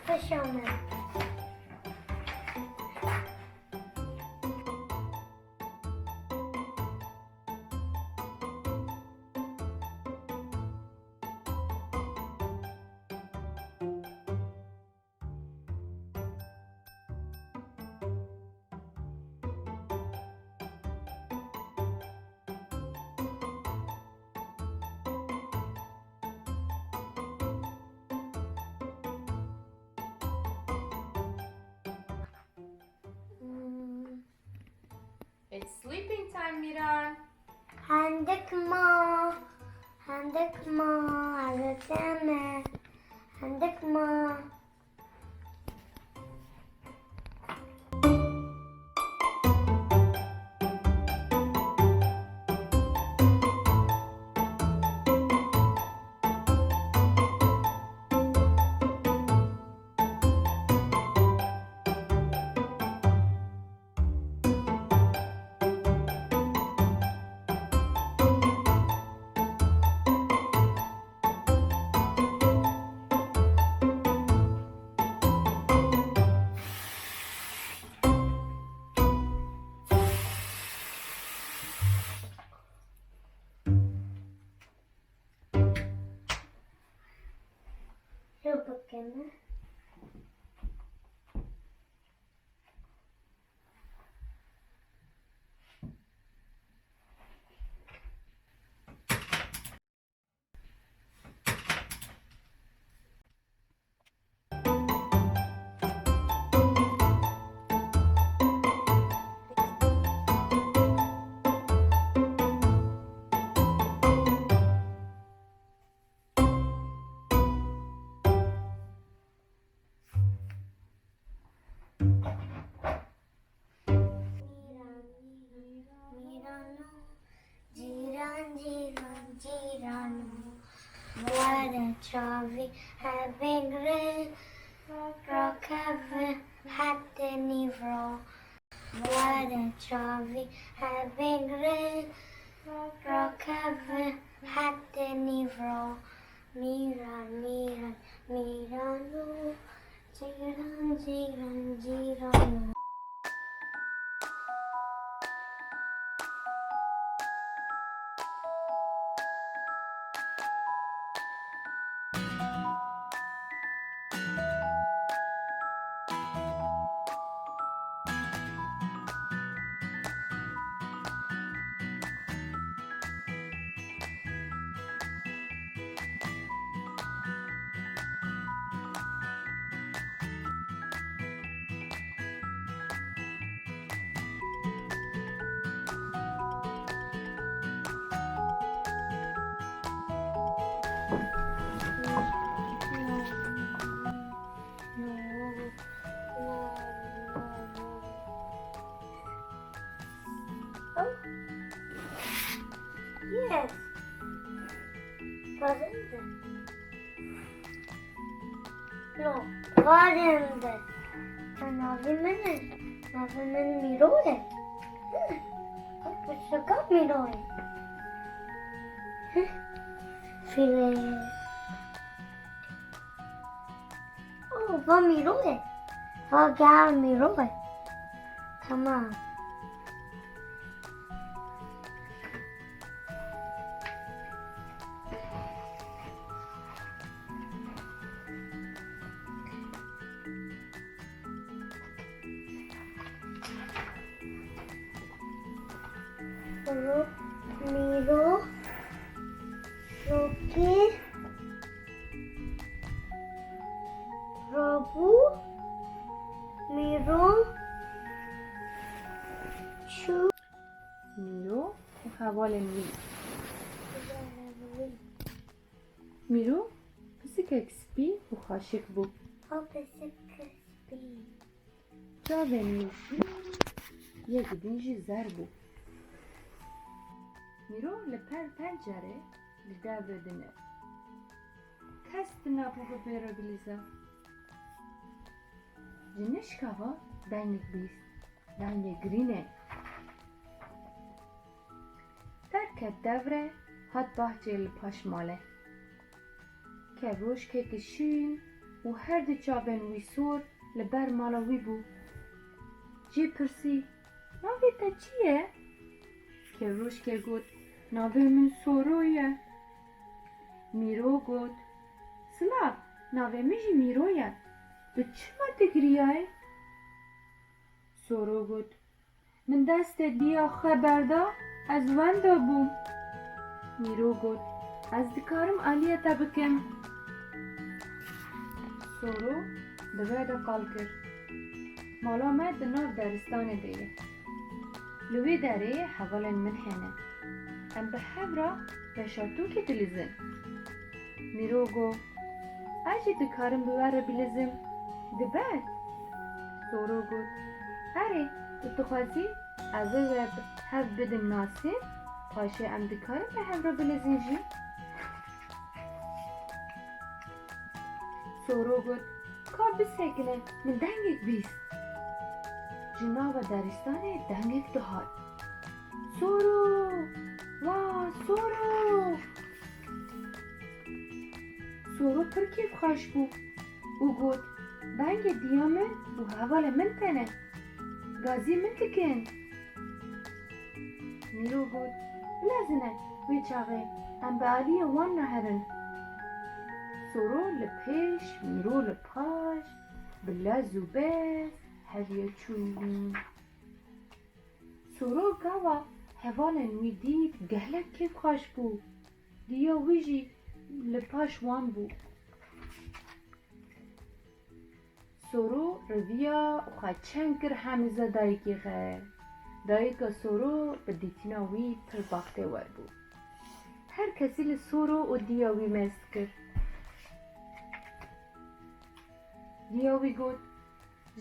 Hoş olmadı. It's sleeping time, Mîran. Handikma, hazırlanma. Handikma. Dur bakayım. Mîran, what a jolly having rain, rock heaven had the Mîro. What a jolly having rain, rock heaven had the Mîro. Mîran, Çîroka. Oh, yes. Wasn't it? No, wasn't it? Navimen Mîro है. Çîroka Mîro है. फिर o va Mîro है. Va gel Mîro है. Tamam. Mîro, Roki, Robu, Mîro, Çu. Mîro و hevalên wî. Mîro pisikek spî û xweşik bû. O pisik spî. Çavên nûşî yek din jî zer bû. Mîro li per pencerê li devrê dine. Kes dina bibêre bilîze. Ji nişkeva dengek bîst. Dengek girîne. Derket devrê hat bahçeyê li paş malê. Kev roşkekî şîn و هر دو چابن وی سور لبر مالا وی بو. جی پرسی ناوی تا چیه؟ که روش که گوت ناوی من سورویه. میرو گوت سلاف ناوی میجی میرویه. به چه ما دگریه؟ سورو گوت من دست دیا خبردا از وندا بوم. میرو گوت از دکارم آلیه تا بکم. سورو دوه دا قال کرد. مالا ما دناف دارستانه دیه. لوی داره حوالن من هنه. ام به هفرا بشاتو که دلیزن. میرو گو اجی دکارم بواره بلیزم دبد. سورو گوت اره تو خوازی از وب هف بدم ناسه پاشه ام دکارم به هفرا بلیزن جی. سورو گوت که بسکنه من دنگک بیست. جناب دارستانه دنگک دهاد. سورو واه سورو. سورو پر کیف خوش بو. او گوت بنگ دیامه و حوال من تنه. گازی من تکن. میرو گوت بلازنه وی چاقه ام به آلی وان نهرن. سورو لپیش میرو لپاش بلازو بس هفیه چون. سورو گاوا هوالن وی دید گهلک کیف خوش بو. دیا ویجی لپاش وان بو. سورو رویا و خواه چند کر همیزه دایکی خه. دایکا سورو به دیتینا وی پر باخته ور بو. هر کسی لسورو و دیا وی مست کرد. دیا وی گوت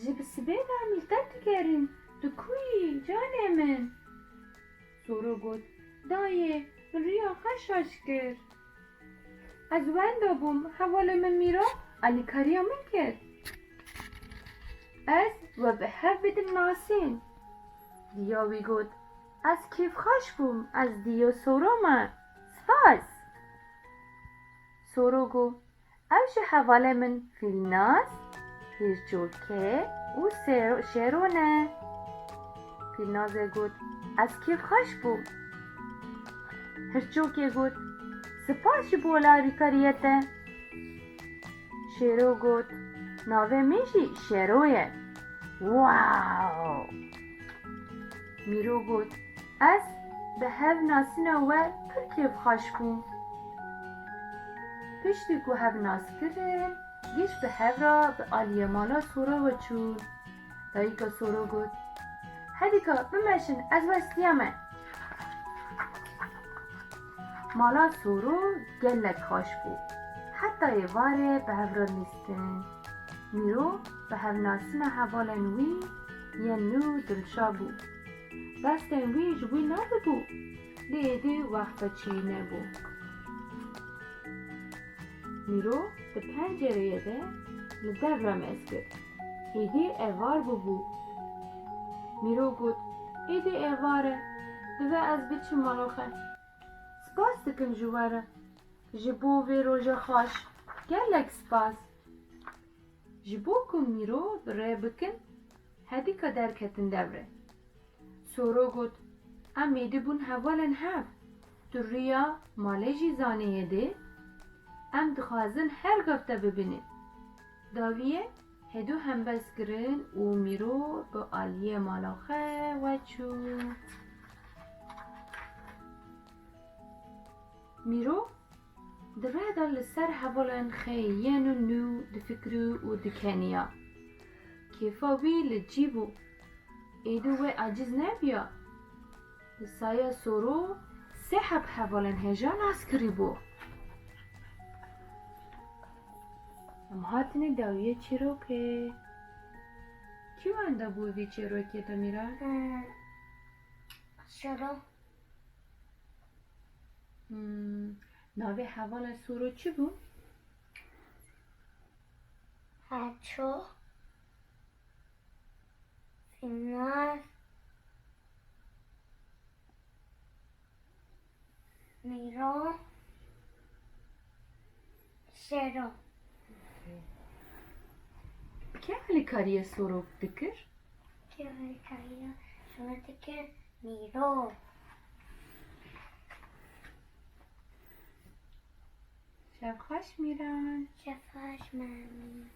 جب سبیل عمیلتر تکرین تو کوی جانه من. سورو گوت دایه من ریا خشاش کرد. از وندا بوم حوال من میرا علی کاریا من کرد. از و به هر بدم ناسین. دیاوی گوت از کیف خوش بوم از دیو سورو من سپاس. سورو گو اوش حوال من فیلناس هیرچوکه و شیرونه. فیلنازه گوت از کیف خوش بوم. هیرچوکه گوت سپاس بولاری کاریته. شیرو گوت ناوه میشی شیرویه. واو. میرو گوت از به هف ناسینا و پر کیف خوش بوم. پشتی که هف ناس کرن گیش به هف را به آلیه مالا سورو و چون. دایی که سورو گوت هدی که بمشن از وستیامه. مالا سورو گلک خوش بود. حتی یه واره به هفرا نیستن. میرو به هفناسینا حوالن وی یه نو دلشا بود. بستن وی جوی نده بود. لیده وقتا چی نبود. میرو به پنجره ده لدر را مسکر. ایده اوار بود. میرو گود ایده اواره دوه از بچه مالوخه. سپاس دکن جواره. جبو وی روژه خوش. گلک سپاس. جبو کن میرو بره بکن هدی که درکتن دوره. سورو گود امیده بون حوالن هف. تو ریا ماله جیزانه ده ام دخوازن هر گفته ببینید. داویه هدو هم بس گرن و میرو به آلیه مالاخه و چو. میرو دره دال سر حوالن خیین و نو دفکرو و دکنیا. کیفاوی لجیبو ایدو و عجز نبیا. سایه سورو سه حب حوالن هجا ناسکری بو. ام هاتنی داویه چیروکه. کی وانده بوی چیروکه تا میرا؟ چرا؟ ناوی حوال سورو چی بو؟ هچو فیناس میرو شیرو. Kê alîkariya sorok dikir? Çîroka şunu dikir Mîro. Şevxweş Mîran. Şefaş mami.